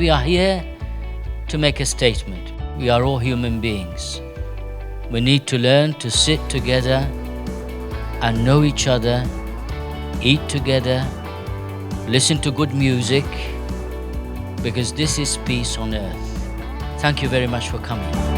we are here to make a statement. We are all human beings. We need to learn to sit together and know each other, eat together, listen to good music, because this is peace on earth. Thank you very much for coming.